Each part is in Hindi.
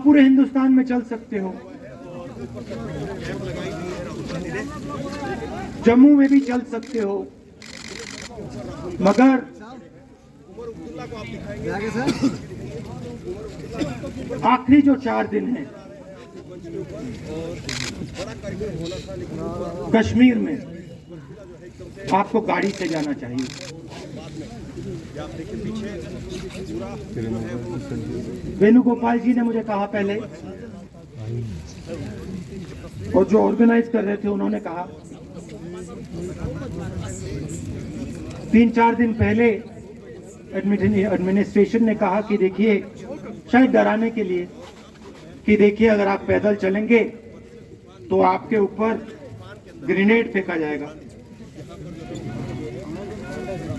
आप पूरे हिंदुस्तान में चल सकते हो, जम्मू में भी चल सकते हो, मगर आखिरी जो 4 दिन हैं कश्मीर में आपको गाड़ी से जाना चाहिए। वेणुगोपाल जी ने मुझे कहा पहले, और जो ऑर्गेनाइज कर रहे थे उन्होंने कहा, 3-4 दिन पहले एडमिनिस्ट्रेशन ने कहा कि देखिए, शायद डराने के लिए, कि देखिए अगर आप पैदल चलेंगे तो आपके ऊपर ग्रेनेड फेंका जाएगा।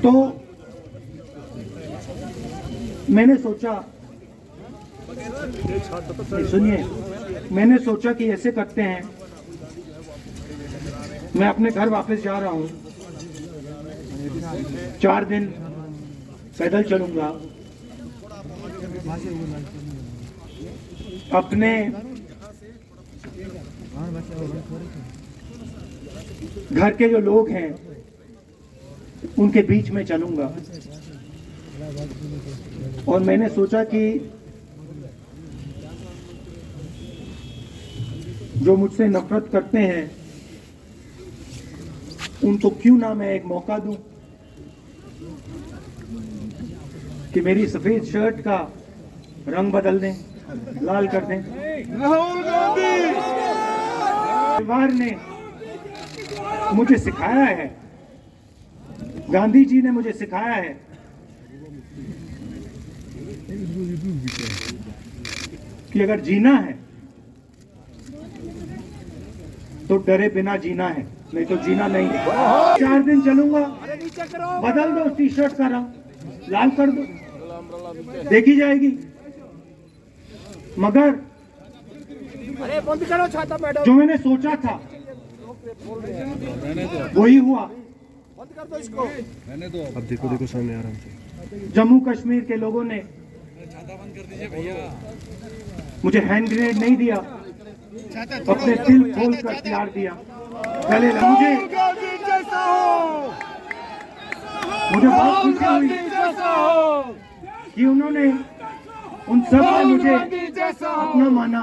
तो मैंने सोचा, सुनिए, मैंने सोचा कि ऐसे करते हैं, मैं अपने घर वापस जा रहा हूं, 4 दिन पैदल चलूंगा, अपने घर के जो लोग हैं उनके बीच में चलूंगा। और मैंने सोचा कि जो मुझसे नफरत करते हैं उनको क्यों ना मैं एक मौका दूं कि मेरी सफेद शर्ट का रंग बदल दें, लाल कर दें। राहुल गांधी परिवार ने मुझे सिखाया है, गांधी जी ने मुझे सिखाया है कि अगर जीना है तो डरे बिना जीना है, नहीं तो जीना नहीं है। 4 दिन चलूंगा, बदल दो टी शर्ट का रंग, लाल कर दो, देखी जाएगी। मगर बंद करो छाता मैडम, जो मैंने सोचा था वही हुआ। बंद कर दो इसको। अब देखो सामने आराम से। जम्मू कश्मीर के लोगों ने मुझे हैंड ग्रेनेड नहीं दिया, अपने दिल खोल कर प्यार दिया, गले लगा। मुझे बहुत खुशी हुई कि उन्होंने, उन सब ने मुझे अपना माना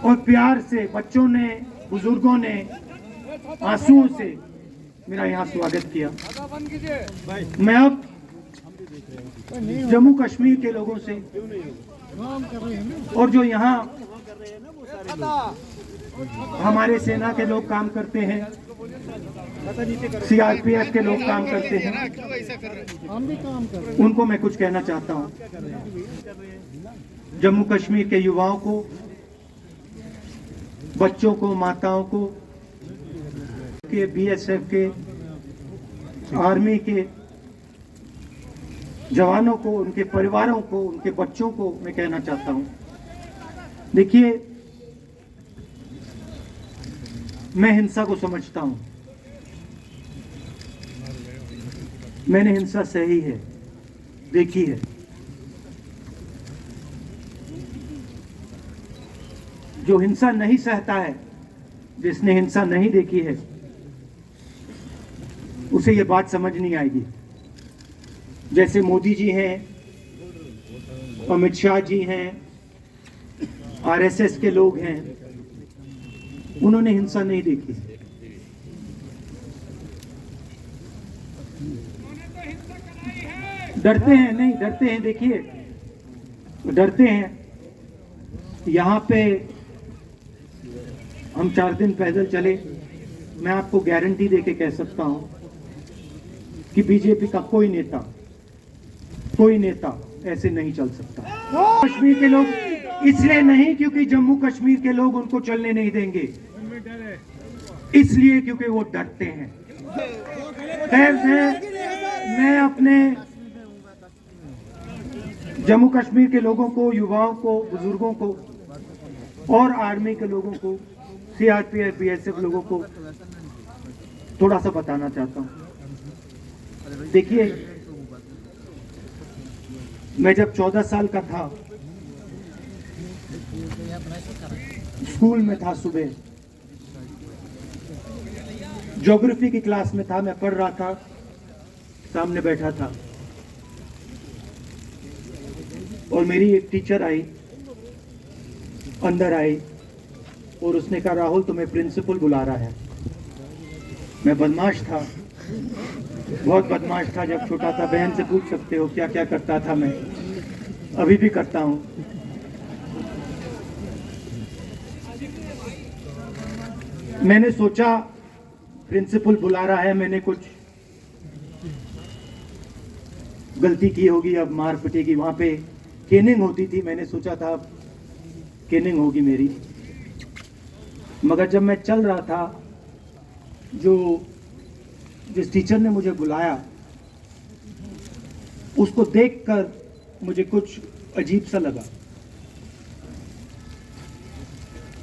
और प्यार से, बच्चों ने, बुजुर्गों ने आंसुओं से मेरा यहाँ स्वागत किया। मैं अब जम्मू कश्मीर के लोगों से और जो यहाँ हमारे सेना के लोग काम करते हैं, सीआरपीएफ के लोग काम करते हैं, उनको मैं कुछ कहना चाहता हूँ। जम्मू कश्मीर के युवाओं को, बच्चों को, माताओं को, के बीएसएफ के, आर्मी के जवानों को, उनके परिवारों को, उनके बच्चों को मैं कहना चाहता हूं, देखिए, मैं हिंसा को समझता हूं, मैंने हिंसा सही है, देखी है। जो हिंसा नहीं सहता है, जिसने हिंसा नहीं देखी है, उसे ये बात समझ नहीं आएगी। जैसे मोदी जी हैं, अमित शाह जी हैं, आरएसएस के लोग हैं, उन्होंने हिंसा नहीं देखी। डरते हैं, नहीं डरते हैं, देखिए डरते हैं। यहाँ पे हम 4 दिन पैदल चले, मैं आपको गारंटी देके कह सकता हूं कि बीजेपी का कोई नेता ऐसे नहीं चल सकता। कश्मीर के लोग इसलिए नहीं क्योंकि जम्मू कश्मीर के लोग उनको चलने नहीं देंगे, इसलिए क्योंकि वो डरते हैं। खैर, मैं अपने जम्मू कश्मीर के लोगों को, युवाओं को, बुजुर्गों को और आर्मी के लोगों को, सीआरपीएफ, बीएसएफ लोगों को थोड़ा सा बताना चाहता हूं। देखिए, मैं जब 14 साल का था स्कूल में था, सुबह ज्योग्राफी की क्लास में था, मैं पढ़ रहा था, सामने बैठा था और मेरी एक टीचर आई, अंदर आई और उसने कहा, राहुल तुम्हें प्रिंसिपल बुला रहा है। मैं बदमाश था, बहुत बदमाश था जब छोटा था। बहन से पूछ सकते हो क्या क्या करता था मैं, अभी भी करता हूं। मैंने सोचा प्रिंसिपल बुला रहा है, मैंने कुछ गलती की होगी, अब मार पिटेगी। वहां पे केनिंग होती थी, मैंने सोचा था अब केनिंग होगी मेरी। मगर जब मैं चल रहा था, जिस टीचर ने मुझे बुलाया उसको देखकर मुझे कुछ अजीब सा लगा।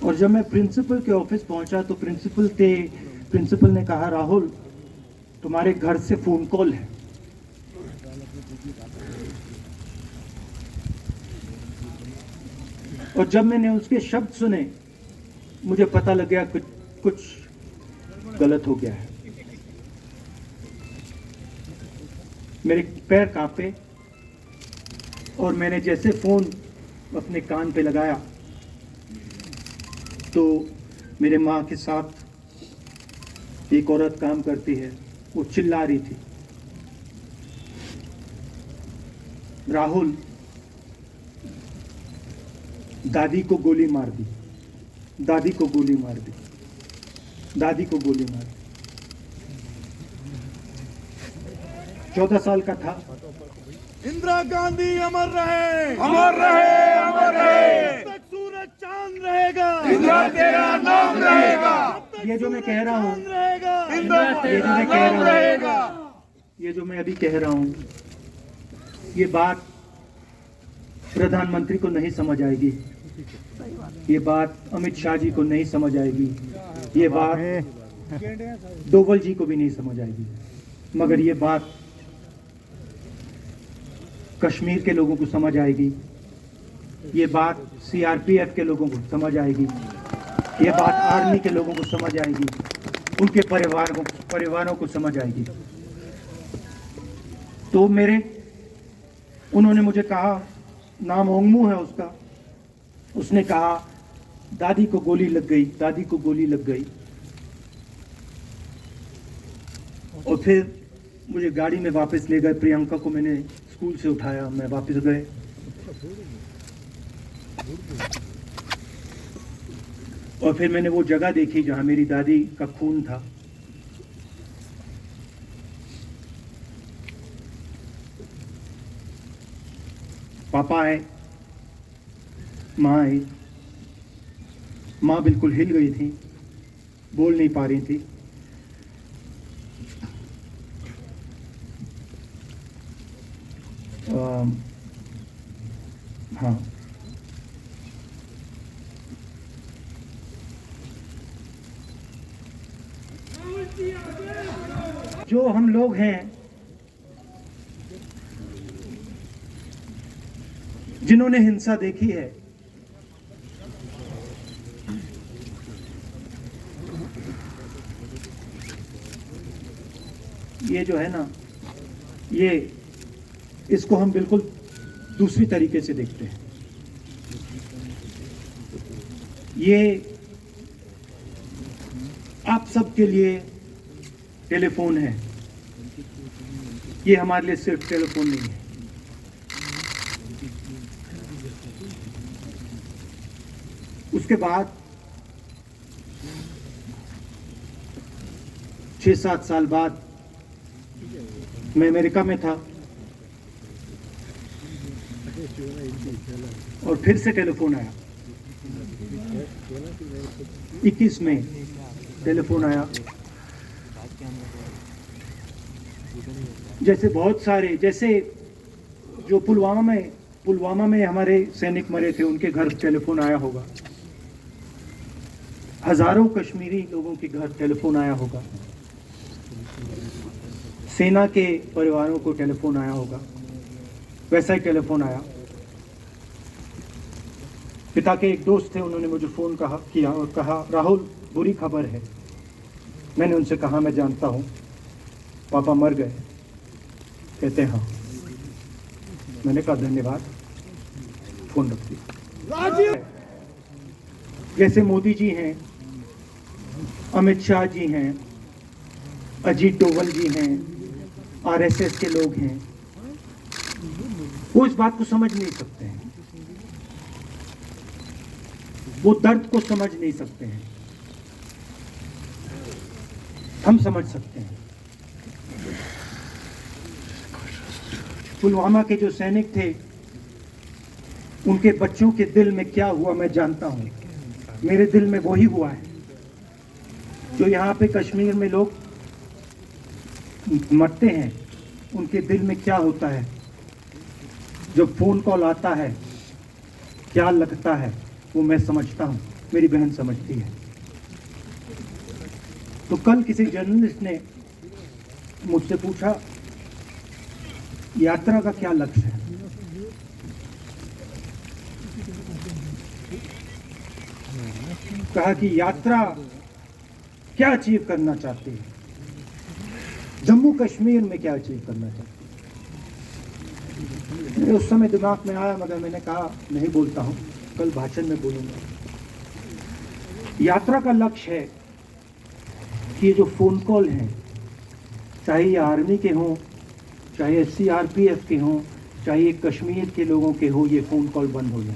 और जब मैं प्रिंसिपल के ऑफिस पहुंचा तो प्रिंसिपल ने कहा, राहुल तुम्हारे घर से फोन कॉल है। और जब मैंने उसके शब्द सुने मुझे पता लग गया कि कुछ गलत हो गया है। मेरे पैर कांपे और मैंने जैसे फोन अपने कान पे लगाया तो मेरे माँ के साथ एक औरत काम करती है, वो चिल्ला रही थी, राहुल दादी को गोली मार दी, दादी को गोली मार दी, दादी को गोली मार दी। 14 साल का था। इंदिरा गांधी अमर रहे, अमर रहे, अमर रहे। जब तक सूरज चांद रहेगा, इंदिरा तेरा नाम रहेगा, ये जो मैं कह रहा हूँ, चांद रहेगा, इंदिरा ये जो तेरा मैं कह नाम रहा हूँ, रहेगा। ये जो मैं अभी कह रहा हूँ, ये बात प्रधानमंत्री को नहीं समझ आएगी, ये बात अमित शाह जी को नहीं समझ आएगी, ये बात डोवल जी को भी नहीं समझ आएगी, मगर ये बात कश्मीर के लोगों को समझ आएगी, ये बात सीआरपीएफ के लोगों को समझ आएगी, ये बात आर्मी के लोगों को समझ आएगी, उनके परिवारों को समझ आएगी। तो उन्होंने मुझे कहा, नाम ओंगमू है उसका, उसने कहा दादी को गोली लग गई, दादी को गोली लग गई। और फिर मुझे गाड़ी में वापस ले गए, प्रियंका को मैंने स्कूल से उठाया, मैं वापस गए। और फिर मैंने वो जगह देखी जहां मेरी दादी का खून था। पापा आए, माँ आई, माँ बिल्कुल हिल गई थी, बोल नहीं पा रही थी। हाँ, जो हम लोग हैं जिन्होंने हिंसा देखी है, ये जो है ना, इसको हम बिल्कुल दूसरी तरीके से देखते हैं। ये आप सबके लिए टेलीफोन है, ये हमारे लिए सिर्फ टेलीफोन नहीं है। उसके बाद 6-7 साल बाद मैं अमेरिका में था और फिर से टेलीफोन आया। 21 में टेलीफोन आया। जैसे बहुत सारे, जैसे जो पुलवामा में हमारे सैनिक मरे थे, उनके घर टेलीफोन आया होगा। हजारों कश्मीरी लोगों के घर टेलीफोन आया होगा। सेना के परिवारों को टेलीफोन आया होगा। वैसा ही टेलीफोन आया। पिता के एक दोस्त थे, उन्होंने मुझे फ़ोन किया और कहा, राहुल बुरी खबर है। मैंने उनसे कहा, मैं जानता हूँ, पापा मर गए। कहते हाँ। मैंने कहा धन्यवाद, फ़ोन रख दिया। जैसे मोदी जी हैं, अमित शाह जी हैं, अजीत डोवल जी हैं, आरएसएस के लोग हैं, वो इस बात को समझ नहीं सकते हैं, वो दर्द को समझ नहीं सकते हैं। हम समझ सकते हैं। पुलवामा के जो सैनिक थे, उनके बच्चों के दिल में क्या हुआ मैं जानता हूं। मेरे दिल में वही हुआ है जो यहाँ पे कश्मीर में लोग मरते हैं, उनके दिल में क्या होता है। जब फोन कॉल आता है क्या लगता है, वो मैं समझता हूँ, मेरी बहन समझती है। तो कल किसी जर्नलिस्ट ने मुझसे पूछा, यात्रा का क्या लक्ष्य है। कहा कि यात्रा क्या अचीव करना चाहती है, जम्मू कश्मीर में क्या अचीव करना चाहती है। मेरे उस समय दिमाग में आया, मगर मैंने कहा नहीं बोलता हूं, कल भाषण में बोलूंगा। यात्रा का लक्ष्य है कि ये जो फोन कॉल हैं, चाहे ये आर्मी के हों, चाहे सीआरपीएफ के हों, चाहे ये कश्मीर के लोगों के हो, ये फोन कॉल बंद हो जाए।